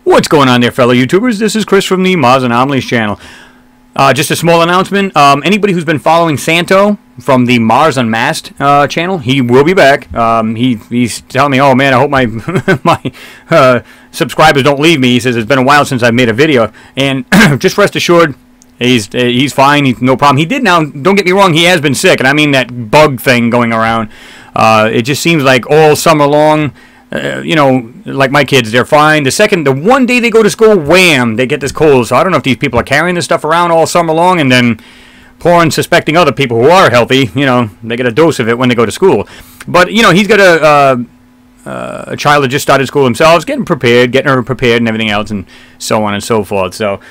What's going on there, fellow YouTubers? This is Chris from the Msss Anomalies channel. Just a small announcement. Anybody who's been following Santo from the Mars Unmasked channel, he will be back. He's telling me, oh man, I hope my my subscribers don't leave me. He says it's been a while since I've made a video, and just rest assured, he's fine. He's no problem. He did now. Don't get me wrong. He has been sick, and I mean that bug thing going around. It just seems like all summer long. You know, like my kids, they're fine. The one day they go to school, wham, they get this cold. So I don't know if these people are carrying this stuff around all summer long and then suspecting other people who are healthy, you know, they get a dose of it when they go to school. But, you know, he's got a child that just started school himself, getting her prepared and everything else and so on and so forth. So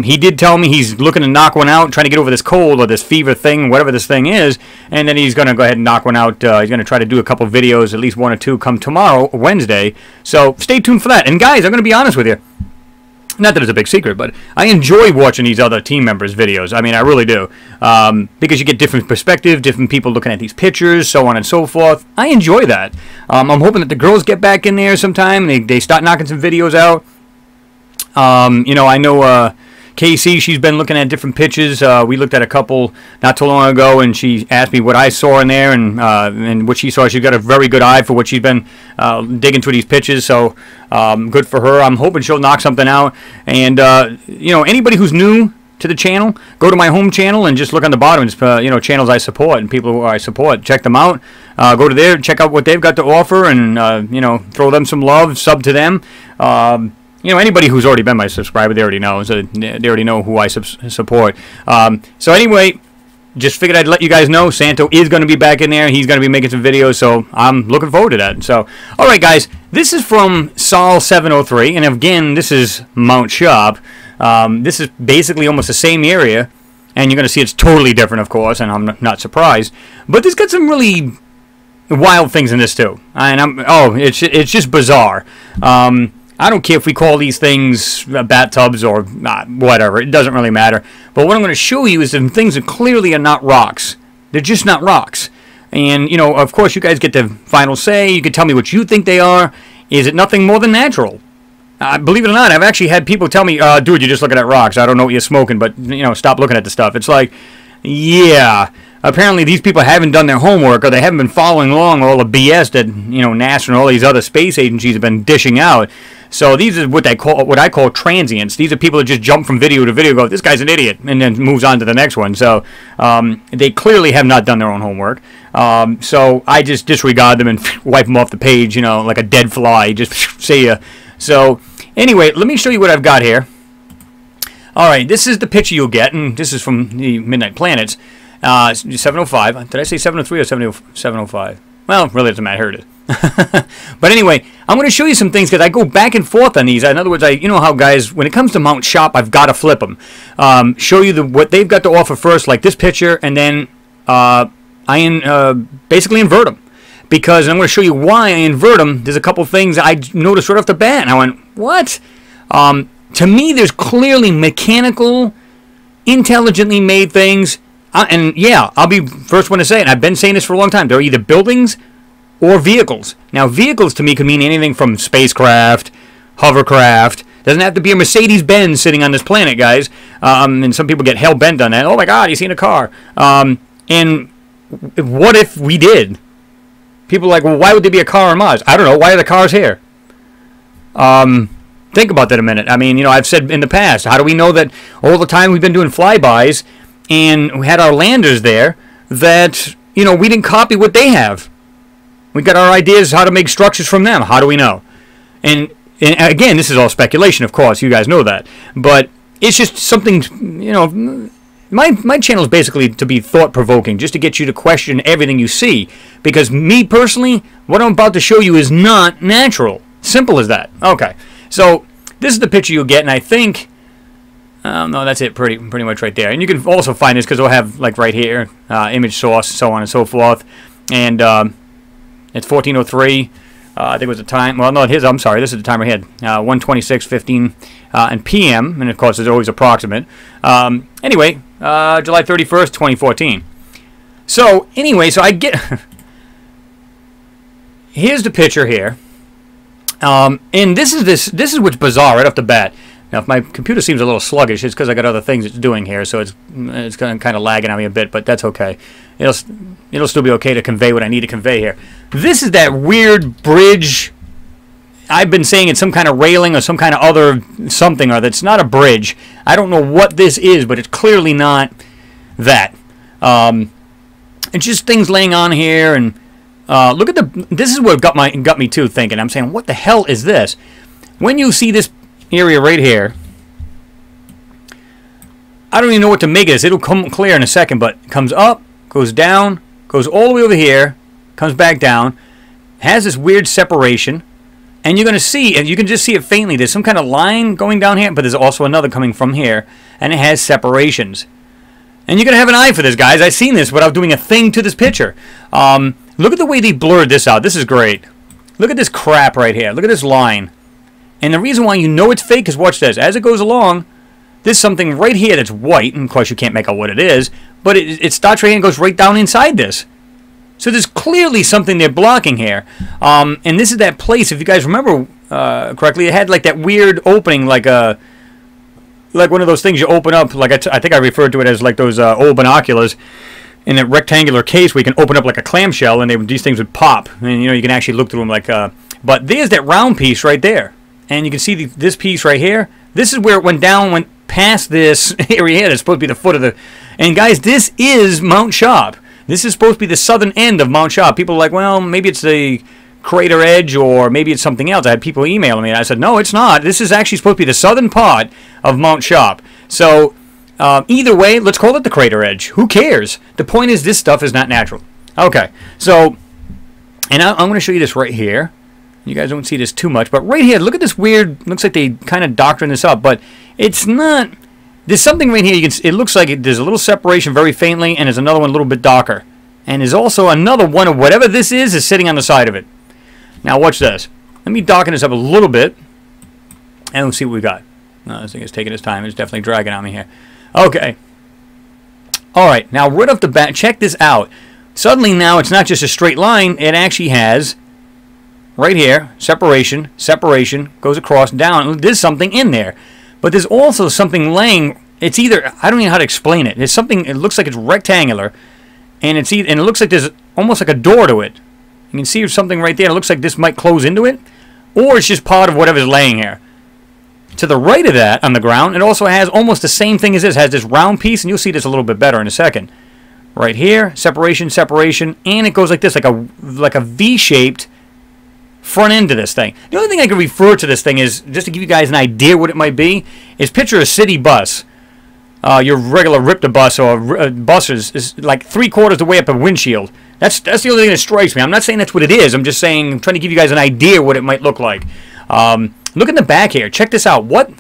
he did tell me he's looking to knock one out, trying to get over this cold or this fever thing, whatever this thing is, and then he's going to go ahead and knock one out. He's going to try to do a couple videos, at least one or two, come tomorrow, Wednesday. So stay tuned for that. And guys, I'm going to be honest with you. Not that it's a big secret, but I enjoy watching these other team members' videos. I mean, I really do. Because you get different perspective, different people looking at these pictures, so on and so forth. I enjoy that. I'm hoping that the girls get back in there sometime. They start knocking some videos out. You know, I know Casey, she's been looking at different pictures. We looked at a couple not too long ago, and she asked me what I saw in there and what she saw. She's got a very good eye for what she's been digging through these pictures, so good for her. I'm hoping she'll knock something out. And, you know, anybody who's new to the channel, go to my home channel and just look on the bottom. It's, you know, channels I support and people who I support. Check them out. Go to there, check out what they've got to offer, and, you know, throw them some love, sub to them. You know, anybody who's already been my subscriber, they already know. So they already know who I support. So anyway, just figured I'd let you guys know Santo is going to be back in there. He's going to be making some videos, so I'm looking forward to that. So, all right, guys, this is from Sol 703, and again, this is Mount Sharp. This is basically almost the same area, and you're going to see it's totally different, of course, and I'm not surprised. But this got some really wild things in this too, and it's just bizarre. I don't care if we call these things bathtubs or whatever. It doesn't really matter. But what I'm going to show you is some things that clearly are not rocks. They're just not rocks. And, you know, of course, you guys get the final say. You can tell me what you think they are. Is it nothing more than natural? Believe it or not, I've actually had people tell me, dude, you're just looking at rocks. I don't know what you're smoking, but, you know, stop looking at the stuff. It's like, yeah. Apparently these people haven't done their homework, or they haven't been following along all the BS that, you know, NASA and all these other space agencies have been dishing out. So these are what I call transients. These are people that just jump from video to video, go, this guy's an idiot, and then moves on to the next one. So they clearly have not done their own homework. So I just disregard them and wipe them off the page, you know, like a dead fly. Just see ya. So anyway, let me show you what I've got here. All right, this is the picture you'll get, and this is from the Midnight Planets. 705. Did I say 703 or 705? Well, really doesn't matter. Here it is. But anyway, I'm going to show you some things because I go back and forth on these. In other words, you know how guys, when it comes to Mount Sharp, I've got to flip them. Show you what they've got to offer first, like this picture, and then I basically invert them. Because I'm going to show you why I invert them. There's a couple things I noticed right off the bat, and I went, what? To me, there's clearly mechanical, intelligently made things. And yeah, I'll be first one to say it. I've been saying this for a long time. They're either buildings or vehicles. Now, vehicles to me could mean anything from spacecraft, hovercraft. Doesn't have to be a Mercedes-Benz sitting on this planet, guys. And some people get hell-bent on that. Oh my God, you seen a car? And what if we did? People are like, well, why would there be a car on Mars? I don't know. Why are the cars here? Think about that a minute. I mean, you know, I've said in the past, how do we know that all the time we've been doing flybys and we had our landers there that, you know, we didn't copy what they have? We got our ideas how to make structures from them. How do we know? And again, this is all speculation, of course. You guys know that. But it's just something, you know, my channel is basically to be thought-provoking, just to get you to question everything you see. Because me, personally, what I'm about to show you is not natural. Simple as that. Okay. So this is the picture you'll get, and I think, no, that's it pretty much right there. And you can also find this because we'll have, like, right here, image source, so on and so forth. And it's 1403. I think it was the time. Well, no, I'm sorry. This is the time I had. 1:26:15 and PM, and of course, it's always approximate. Anyway, July 31st, 2014. So anyway, so I get. Here's the picture here. And this is what's bizarre right off the bat. Now, if my computer seems a little sluggish, it's because I got other things it's doing here, so it's kind of lagging on me a bit, but that's okay. It'll still be okay to convey what I need to convey here. This is that weird bridge. I've been saying it's some kind of railing or some kind of other something or other. It's not a bridge. I don't know what this is, but it's clearly not that. It's just things laying on here, and look at this is what got me too thinking. I'm saying, what the hell is this? When you see this area right here, I don't even know what to make of this. It'll come clear in a second, but it comes up, goes down, goes all the way over here, comes back down, has this weird separation, and you're going to see, and you can just see it faintly, there's some kind of line going down here, but there's also another coming from here, and it has separations. And you're going to have an eye for this, guys. I've seen this without doing a thing to this picture. Look at the way they blurred this out. This is great. Look at this crap right here. Look at this line. And the reason why you know it's fake is, watch this. As it goes along, there's something right here that's white. And, of course, you can't make out what it is. But it starts right here and goes right down inside this. So there's clearly something they're blocking here. And this is that place, if you guys remember correctly, it had like that weird opening, like one of those things you open up. Like I think I referred to it as like those old binoculars in that rectangular case where you can open up like a clamshell and these things would pop. And, you can actually look through them like... but there's that round piece right there. And you can see this piece right here. This is where it went down, went past this area here. That's supposed to be the foot of the... And guys, this is Mount Sharp. This is supposed to be the southern end of Mount Sharp. People are like, well, maybe it's the crater edge or maybe it's something else. I had people emailing me and I said, no, it's not. This is actually supposed to be the southern part of Mount Sharp. So either way, let's call it the crater edge. Who cares? The point is, this stuff is not natural. Okay, so, and I'm going to show you this right here. You guys don't see this too much, but right here, look at this weird, looks like they kind of doctored this up, but it's not, there's something right here, it looks like there's a little separation very faintly, and there's another one a little bit darker. And there's also another one of whatever this is sitting on the side of it. Now watch this. Let me darken this up a little bit, and we'll see what we got. This thing is taking its time. It's definitely dragging on me here. Okay. Alright, now right off the bat, check this out. Suddenly now it's not just a straight line, it actually has... right here, separation, separation, goes across, down. There's something in there. But there's also something laying, it's either, I don't even know how to explain it. There's something, it looks like it's rectangular, and it's either, and it looks like there's almost like a door to it. You can see something right there. It looks like this might close into it, or it's just part of whatever's laying here. To the right of that, on the ground, it also has almost the same thing as this. It has this round piece, and you'll see this a little bit better in a second. Right here, separation, separation, and it goes like this, like a V-shaped front end to this thing. The only thing I can refer to this thing is, just to give you guys an idea what it might be, is picture a city bus. Your regular Ripta bus or bus is like 3/4 the way up a windshield. That's the only thing that strikes me. I'm not saying that's what it is. I'm just saying, I'm trying to give you guys an idea what it might look like. Look in the back here. Check this out. What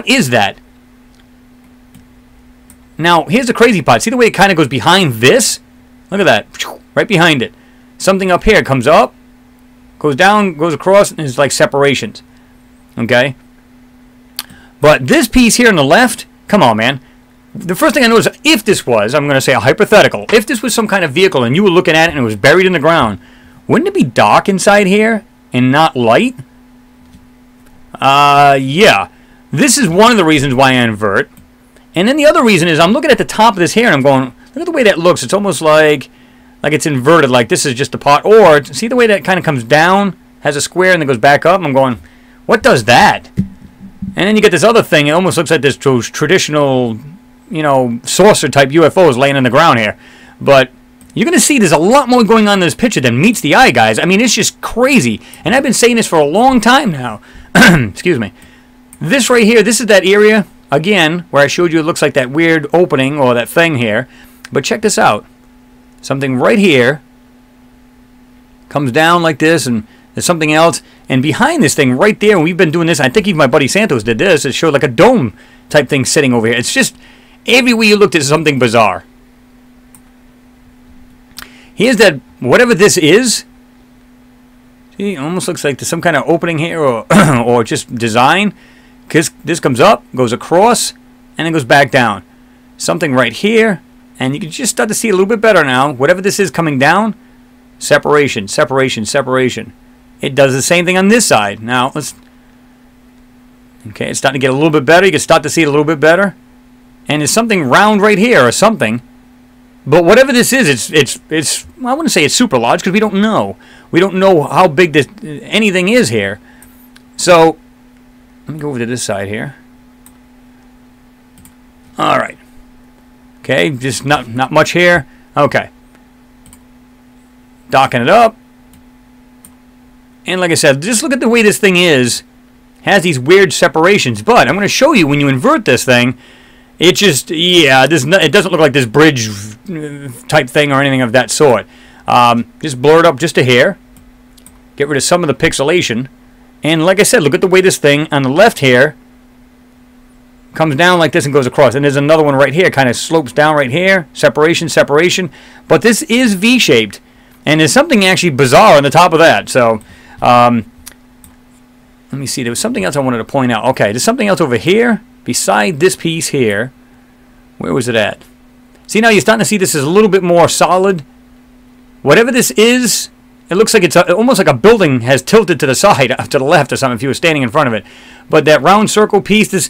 is that? Now, here's the crazy part. See the way it kind of goes behind this? Look at that. Right behind it. Something up here comes up, goes down, goes across, and it's like separations. Okay? But this piece here on the left, come on, man. The first thing I noticed, if this was, I'm going to say a hypothetical, if this was some kind of vehicle and you were looking at it and it was buried in the ground, wouldn't it be dark inside here and not light? Yeah. This is one of the reasons why I invert. And then the other reason is I'm looking at the top of this here and I'm going, look at the way that looks. It's almost like it's inverted, like this is just the pot. Or, see the way that kind of comes down, has a square, and then goes back up? I'm going, what does that? And then you get this other thing. It almost looks like this traditional, saucer-type UFOs laying on the ground here. But you're going to see there's a lot more going on in this picture than meets the eye, guys. I mean, it's just crazy. And I've been saying this for a long time now. Excuse me. This right here, this is that area, again, where I showed you it looks like that weird opening or that thing here. But check this out. Something right here comes down like this, and there's something else. And behind this thing right there, and we've been doing this, I think even my buddy Santos did this, it showed like a dome type thing sitting over here. It's just, everywhere you looked at something bizarre. Here's that, whatever this is. See, it almost looks like there's some kind of opening here or, or just design. Because this comes up, goes across, and then goes back down. Something right here. And you can just start to see a little bit better now. Whatever this is coming down, separation, separation, separation. It does the same thing on this side. Now, let's... Okay, it's starting to get a little bit better. You can start to see it a little bit better. And there's something round right here or something. But whatever this is, it's well, I wouldn't say it's super large because we don't know. We don't know how big this anything is here. So, let me go over to this side here. All right. Okay, just not much here. Okay. Docking it up. And like I said, just look at the way this thing is. Has these weird separations. But I'm going to show you when you invert this thing. It just, yeah, it doesn't look like this bridge type thing or anything of that sort. Just blur it up just a hair. Get rid of some of the pixelation. And like I said, look at the way this thing on the left here comes down like this and goes across. And there's another one right here, kind of slopes down right here. Separation, separation. But this is V-shaped. And there's something actually bizarre on the top of that. So, let me see. There was something else I wanted to point out. Okay, there's something else over here. Beside this piece here, where was it at? See, now you're starting to see this is a little bit more solid. Whatever this is, it looks like it's almost like a building has tilted to the side, to the left or something if you were standing in front of it. But that round circle piece,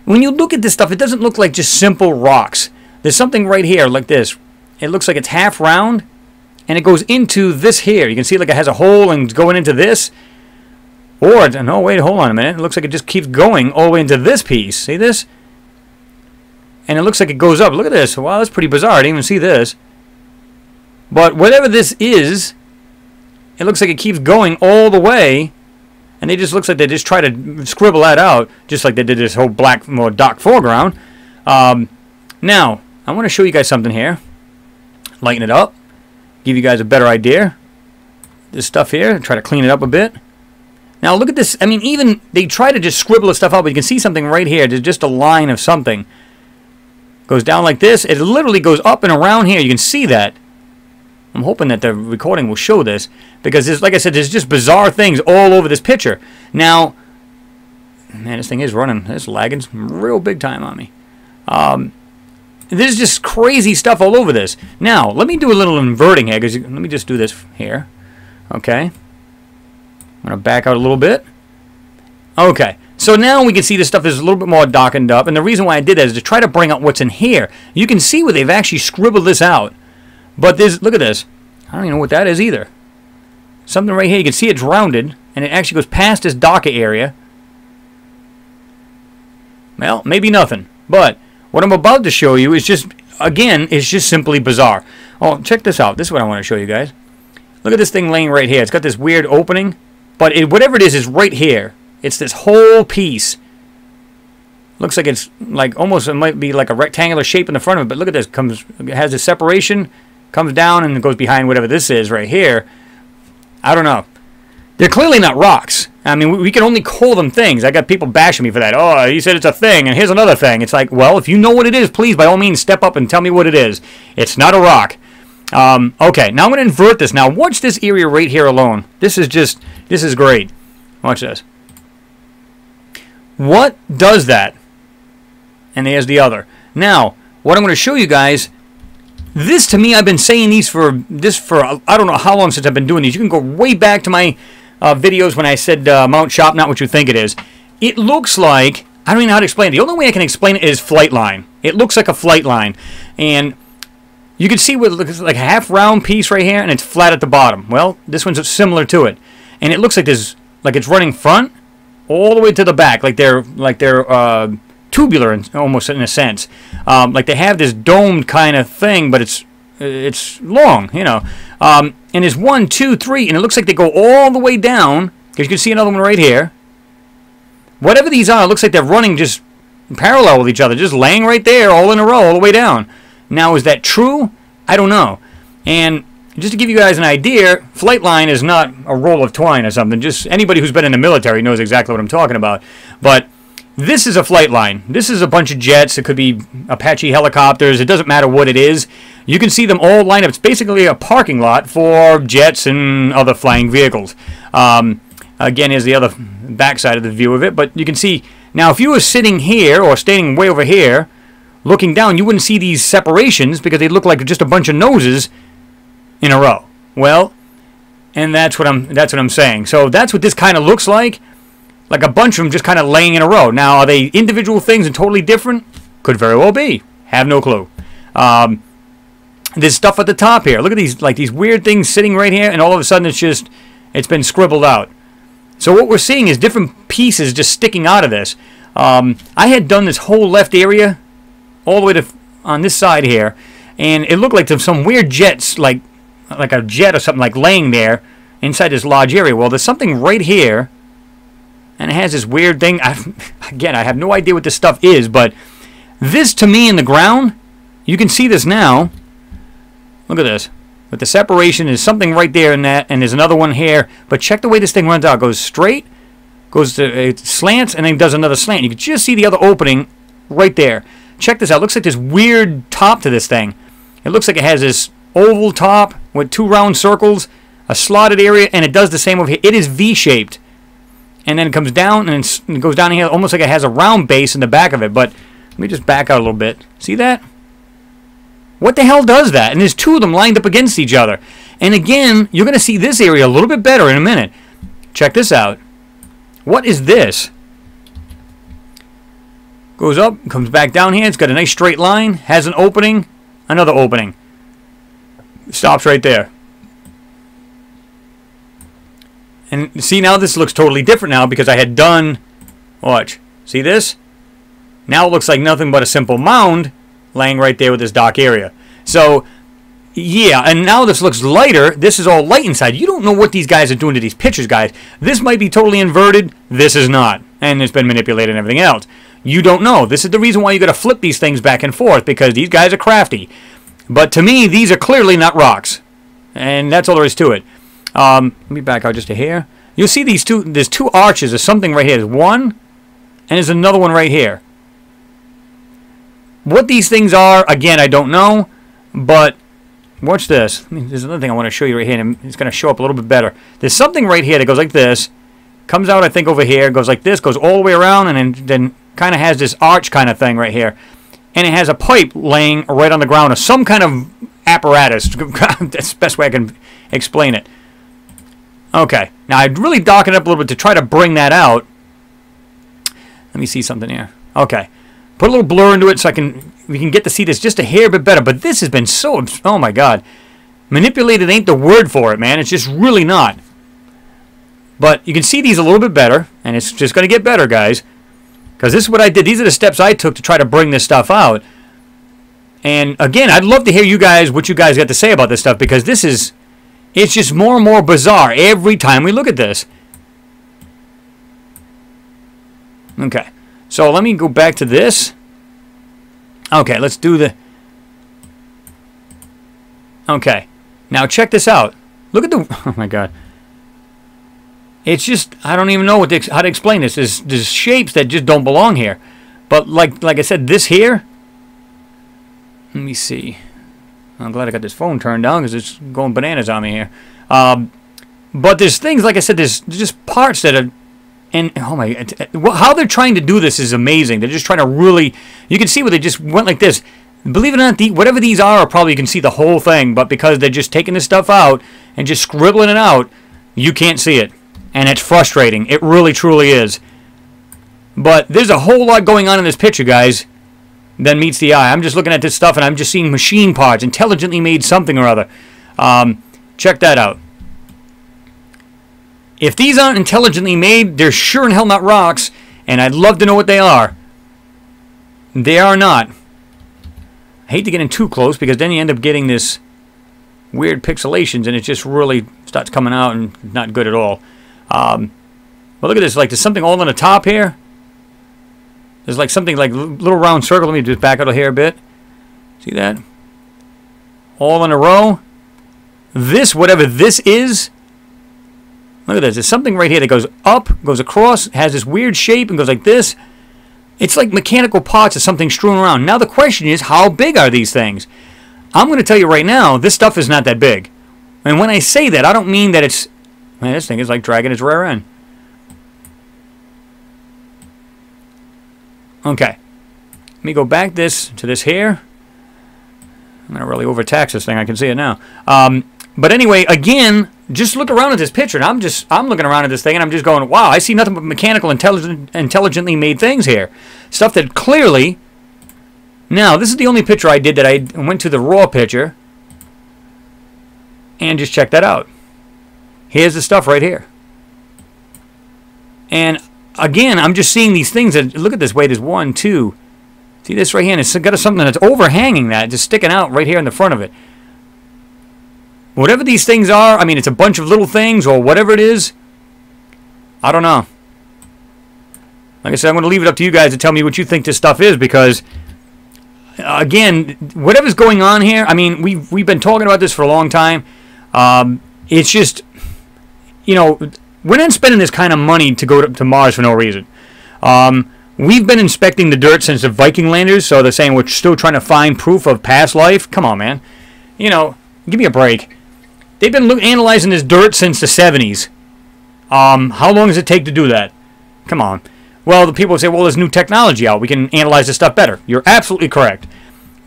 when you look at this stuff, it doesn't look like just simple rocks. There's something right here like this. It looks like it's half round, and it goes into this here. You can see like it has a hole and it's going into this. Or, no, wait, hold on a minute. It looks like it just keeps going all the way into this piece. See this? And it looks like it goes up. Look at this. Wow, that's pretty bizarre. I didn't even see this. But whatever this is, it looks like it keeps going all the way. And it just looks like they just try to scribble that out, just like they did this whole black, more dark foreground. Now, I want to show you guys something here. Lighten it up. Give you guys a better idea. This stuff here. Try to clean it up a bit. Now look at this. I mean, even they try to just scribble this stuff out, but you can see something right here. There's just a line of something. Goes down like this. It literally goes up and around here. You can see that. I'm hoping that the recording will show this, because there's, like I said, there's just bizarre things all over this picture. Now, man, this thing is running. It's lagging real big time on me. There's just crazy stuff all over this. Now, let me do a little inverting here, because let me just do this here. Okay. I'm going to back out a little bit. Okay, so now we can see this stuff is a little bit more darkened up, and the reason why I did that is to try to bring out what's in here. You can see where they've actually scribbled this out. But there's, look at this. I don't even know what that is either. Something right here, you can see it's rounded, and it actually goes past this darker area. Well, maybe nothing. But what I'm about to show you is just, again, it's just simply bizarre. Oh, check this out. This is what I want to show you guys. Look at this thing laying right here. It's got this weird opening. But whatever it is right here. It's this whole piece. Looks like it's like almost, it might be like a rectangular shape in the front of it. But look at this. It has a separation. Comes down and goes behind whatever this is right here. I don't know. They're clearly not rocks. I mean, we can only call them things. I got people bashing me for that. Oh, you said it's a thing, and here's another thing. It's like, well, if you know what it is, please, by all means, step up and tell me what it is. It's not a rock. Okay, now I'm going to invert this. Now, watch this area right here alone. This is great. Watch this. What does that? And there's the other. Now, what I'm going to show you guys, this to me, I've been saying these for I don't know how long since I've been doing these. You can go way back to my videos when I said Mount Sharp, not what you think it is. It looks like, I don't even know how to explain it. The only way I can explain it is flight line. It looks like a flight line. And you can see what it looks like, a half round piece right here, and it's flat at the bottom. Well, this one's similar to it. And it looks like there's, like it's running front all the way to the back, like they're tubular almost in a sense. Like they have this domed kind of thing, but it's long, you know. And there's 1, 2, 3, and it looks like they go all the way down, because you can see another one right here. Whatever these are, it looks like they're running just parallel with each other, just laying right there all in a row all the way down. Now, is that true? I don't know. And just to give you guys an idea, flight line is not a roll of twine or something. Just anybody who's been in the military knows exactly what I'm talking about. But this is a flight line. This is a bunch of jets. It could be Apache helicopters. It doesn't matter what it is. You can see them all lined up. It's basically a parking lot for jets and other flying vehicles. Again, here's the other backside of the view of it. But you can see, now if you were sitting here or standing way over here, looking down, you wouldn't see these separations because they look like just a bunch of noses in a row. Well, And that's what I'm saying. So that's what this kind of looks like a bunch of them just kind of laying in a row. Now, are they individual things and totally different? Could very well be. Have no clue. There's stuff at the top here. Look at these weird things sitting right here, and all of a sudden it's been scribbled out. So what we're seeing is different pieces just sticking out of this. I had done this whole left area all the way to on this side here, and it looked like there's some weird jets, like a jet or something, like laying there inside this large area. Well, there's something right here, and it has this weird thing. Again, I have no idea what this stuff is, but this to me in the ground, you can see this now. Look at this. With the separation, there's something right there in that, and there's another one here. But check the way this thing runs out. It goes straight, goes to it slants, and then does another slant. You can just see the other opening right there. Check this out. It looks like this weird top to this thing. It looks like it has this oval top with two round circles, a slotted area, and it does the same over here. It is V-shaped. And then it comes down, and it goes down here almost like it has a round base in the back of it. But let me just back out a little bit. See that? What the hell does that? And there's two of them lined up against each other. And again, you're going to see this area a little bit better in a minute. Check this out. What is this? Goes up, comes back down here. It's got a nice straight line. Has an opening. Another opening. Stops right there. And see, now this looks totally different now because I had done... Watch. See this? Now it looks like nothing but a simple mound laying right there with this dark area. So, yeah, and now this looks lighter. This is all light inside. You don't know what these guys are doing to these pictures, guys. This might be totally inverted. This is not. And it's been manipulated and everything else. You don't know. This is the reason why you got to flip these things back and forth, because these guys are crafty. But to me, these are clearly not rocks. And that's all there is to it. Let me back out just a hair. You'll see these two. There's two arches. There's something right here. There's one, and there's another one right here. What these things are, again, I don't know. But watch this. There's another thing I want to show you right here, and it's going to show up a little bit better. There's something right here that goes like this. Comes out, I think, over here. Goes like this. Goes all the way around, and then kind of has this arch kind of thing right here. And it has a pipe laying right on the ground, or some kind of apparatus. That's the best way I can explain it. Okay, now I'd really darken it up a little bit to try to bring that out. Let me see something here. Okay, put a little blur into it so we can get to see this just a hair bit better. But this has been so, oh my God, manipulated ain't the word for it, man. It's just really not. But you can see these a little bit better, and it's just going to get better, guys. Because this is what I did. These are the steps I took to try to bring this stuff out. And again, I'd love to hear you guys, what you guys got to say about this stuff, because this is... It's just more and more bizarre every time we look at this. Okay. So let me go back to this. Okay, let's do the... Okay. Now check this out. Look at the... Oh my God. It's just... I don't even know how to explain this. There's shapes that just don't belong here. But like I said, this here... Let me see. I'm glad I got this phone turned down because it's going bananas on me here. But there's things, like I said, there's just parts that are... And, oh my... How they're trying to do this is amazing. They're just trying to really... You can see where they just went like this. Believe it or not, whatever these are, probably you can see the whole thing. But because they're just taking this stuff out and just scribbling it out, you can't see it. And it's frustrating. It really, truly is. But there's a whole lot going on in this picture, guys, than meets the eye. I'm just looking at this stuff, and I'm just seeing machine parts, intelligently made something or other. Check that out. If these aren't intelligently made, they're sure in hell not rocks, and I'd love to know what they are. They are not. I hate to get in too close, because then you end up getting this weird pixelations, and it just really starts coming out and not good at all. But look at this. Like, there's something all on the top here. There's like something like a little round circle. Let me just back out here a bit. See that? All in a row. This, whatever this is, look at this. There's something right here that goes up, goes across, has this weird shape, and goes like this. It's like mechanical parts of something strewn around. Now the question is, how big are these things? I'm going to tell you right now, this stuff is not that big. And when I say that, I don't mean that it's... Man, this thing is like dragging its rear end. Okay, let me go back to this here. I'm going to really overtax this thing. I can see it now. But anyway, again, just look around at this picture, and I'm looking around at this thing, and I'm just going, wow, I see nothing but mechanical, intelligently made things here. Stuff that clearly... Now, this is the only picture I did that I went to the raw picture, and just check that out. Here's the stuff right here. And again, I'm just seeing these things that, look at this way, there's 1, 2. See this right here, and it's got something that's overhanging that, just sticking out right here in the front of it. Whatever these things are, I mean, it's a bunch of little things or whatever it is, I don't know. Like I said, I'm going to leave it up to you guys to tell me what you think this stuff is, because, again, whatever's going on here, I mean, we've been talking about this for a long time. It's just, you know, we're not spending this kind of money to go to Mars for no reason. We've been inspecting the dirt since the Viking landers, so they're saying we're still trying to find proof of past life. Come on, man. You know, give me a break. They've been analyzing this dirt since the 70s. How long does it take to do that? Come on. Well, the people say, well, there's new technology out. We can analyze this stuff better. You're absolutely correct.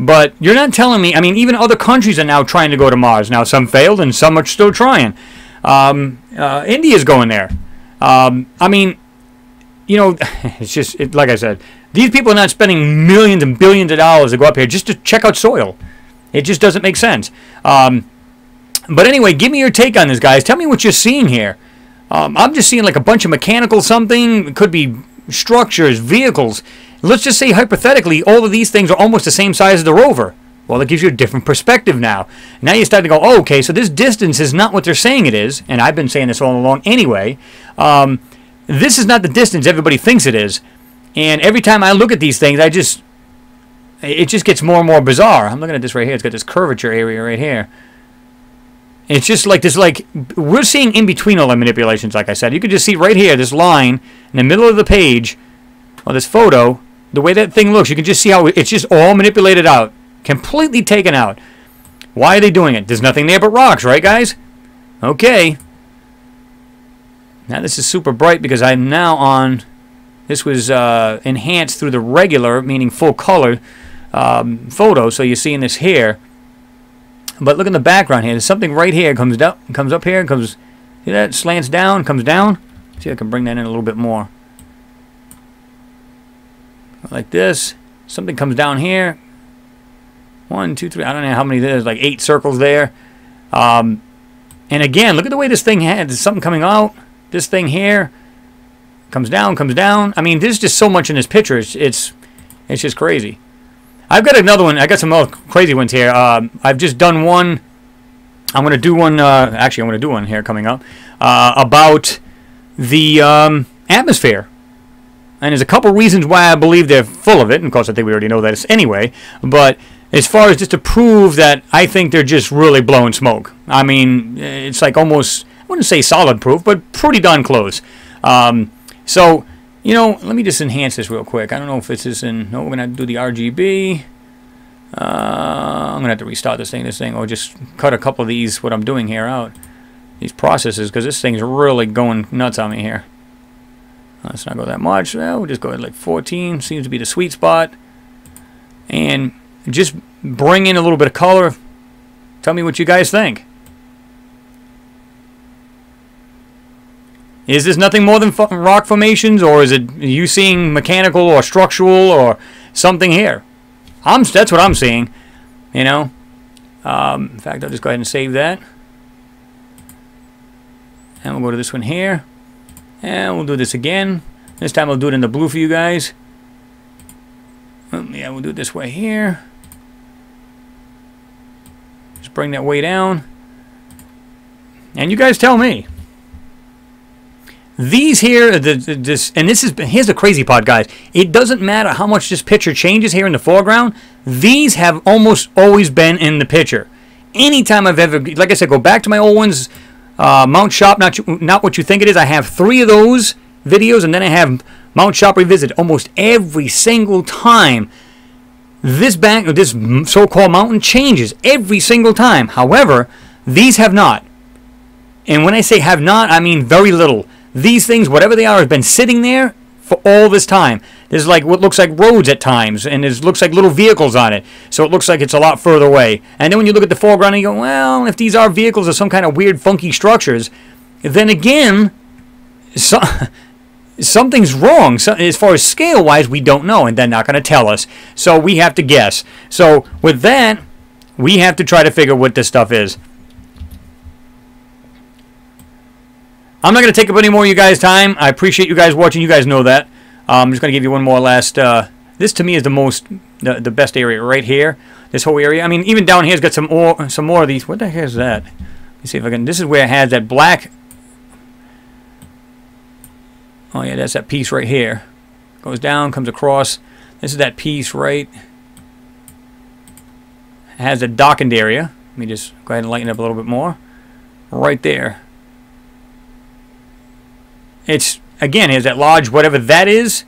But you're not telling me, I mean, even other countries are now trying to go to Mars. Now, some failed and some are still trying. India's going there. I mean, you know, it's just, like I said, these people are not spending millions and billions of dollars to go up here just to check out soil. It just doesn't make sense. But anyway, give me your take on this, guys. Tell me what you're seeing here. I'm just seeing like a bunch of mechanical something. It could be structures, vehicles. Let's just say hypothetically, all of these things are almost the same size as the rover. Well, it gives you a different perspective now. Now you start to go, oh, okay, so this distance is not what they're saying it is. And I've been saying this all along anyway. This is not the distance everybody thinks it is. And every time I look at these things, it just gets more and more bizarre. I'm looking at this right here. It's got this curvature area right here. It's just like this, like, we're seeing in between all the manipulations, like I said. You can just see right here, this line in the middle of the page, or this photo, the way that thing looks, you can just see how it's just all manipulated out. Completely taken out. Why are they doing it? There's nothing there but rocks, right, guys? Okay. Now this is super bright because I'm now on, this was enhanced through the regular, meaning full color photo, so you're seeing this here. But look in the background here. There's something right here. Comes up here. Comes. See that? Slants down. Comes down. See, I can bring that in a little bit more. Like this. Something comes down here. 1, 2, 3. I don't know how many there's. Like 8 circles there. And again, look at the way this thing had. There's something coming out. This thing here comes down. Comes down. I mean, there's just so much in this picture. It's just crazy. I've got another one. I got some more crazy ones here. I've just done one. I'm going to do one. Actually, I'm going to do one here coming up about the atmosphere. And there's a couple reasons why I believe they're full of it. And of course, I think we already know that anyway. But as far as just to prove that, I think they're just really blowing smoke. I mean, it's like almost, I wouldn't say solid proof, but pretty darn close. So... You know, let me just enhance this real quick. I don't know if this is in... No, we're going to have to do the RGB. I'm going to have to restart this thing, or just cut a couple of these, what I'm doing here, out. These processes, because this thing's really going nuts on me here. Let's not go that much. We'll just go at like 14. Seems to be the sweet spot. And just bring in a little bit of color. Tell me what you guys think. Is this nothing more than rock formations, or is it you seeing mechanical or structural or something here? That's what I'm seeing, you know. In fact, I'll just go ahead and save that. And we'll go to this one here. And we'll do this again. This time I'll do it in the blue for you guys. Yeah, we'll do it this way here. Just bring that way down. And you guys tell me. These here, here's the crazy part, guys. It doesn't matter how much this picture changes here in the foreground. These have almost always been in the picture. Anytime I've ever, like I said, go back to my old ones. Mount Shop, not what you think it is. I have 3 of those videos, and then I have Mount Shop Revisit. Almost every single time, this so-called mountain changes every single time. However, these have not. And when I say have not, I mean very little. These things, whatever they are, have been sitting there for all this time. There's like what looks like roads at times, and it looks like little vehicles on it. So it looks like it's a lot further away. And then when you look at the foreground and you go, well, if these are vehicles or some kind of weird, funky structures, then again, something's wrong. So, as far as scale-wise, we don't know, and they're not going to tell us. So we have to guess. So with that, we have to try to figure what this stuff is. I'm not going to take up any more of you guys' time. I appreciate you guys watching. You guys know that. I'm just going to give you one more last... this, to me, is the best area right here. This whole area. I mean, even down here has got some more of these. What the heck is that? Let me see if I can... This is where it has that black... Oh, yeah, that's that piece right here. Goes down, comes across. This is that piece right... It has a darkened area. Let me just go ahead and lighten it up a little bit more. Right there. It's, again, here's that large, whatever that is.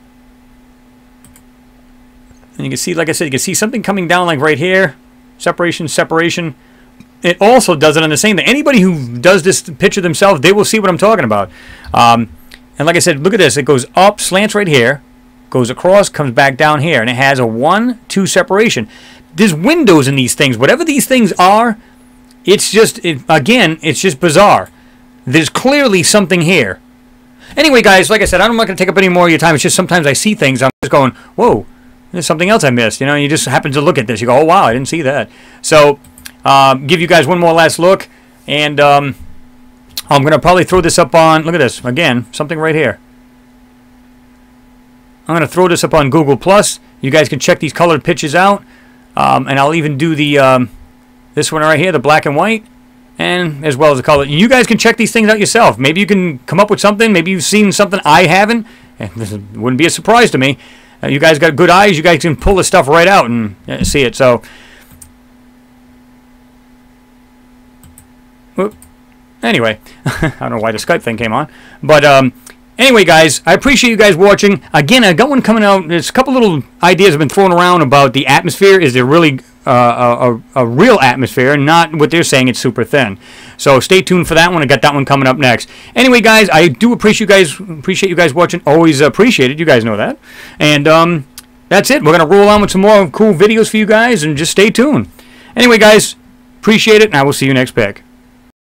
And you can see, like I said, you can see something coming down like right here. Separation, separation. It also does it on the same thing. Anybody who does this picture themselves, they will see what I'm talking about. And like I said, look at this. It goes up, slants right here, goes across, comes back down here. And it has a 1-2 separation. There's windows in these things. Whatever these things are, it's just, again, it's just bizarre. There's clearly something here. Anyway, guys, like I said, I'm not going to take up any more of your time. It's just sometimes I see things, I'm just going, whoa, there's something else I missed. You know, you just happen to look at this. You go, oh, wow, I didn't see that. So, give you guys one more last look. And I'm going to probably throw this up on, look at this, again, something right here. I'm going to throw this up on Google+. You guys can check these colored pictures out. And I'll even do the this one right here, the black and white. And as well as the color. You guys can check these things out yourself. Maybe you can come up with something. Maybe you've seen something I haven't. And this wouldn't be a surprise to me. You guys got good eyes. You guys can pull this stuff right out and see it. So, anyway, I don't know why the Skype thing came on. But anyway, guys, I appreciate you guys watching. Again, I got one coming out. There's a couple little ideas have been thrown around about the atmosphere. Is there really a real atmosphere, not what they're saying it's super thin? So stay tuned for that one. I got that one coming up next. Anyway, guys, I do appreciate you guys watching. Always appreciate it. You guys know that. And that's it. We're gonna roll on with some more cool videos for you guys, and just stay tuned. Anyway, guys, appreciate it, and I will see you next pick.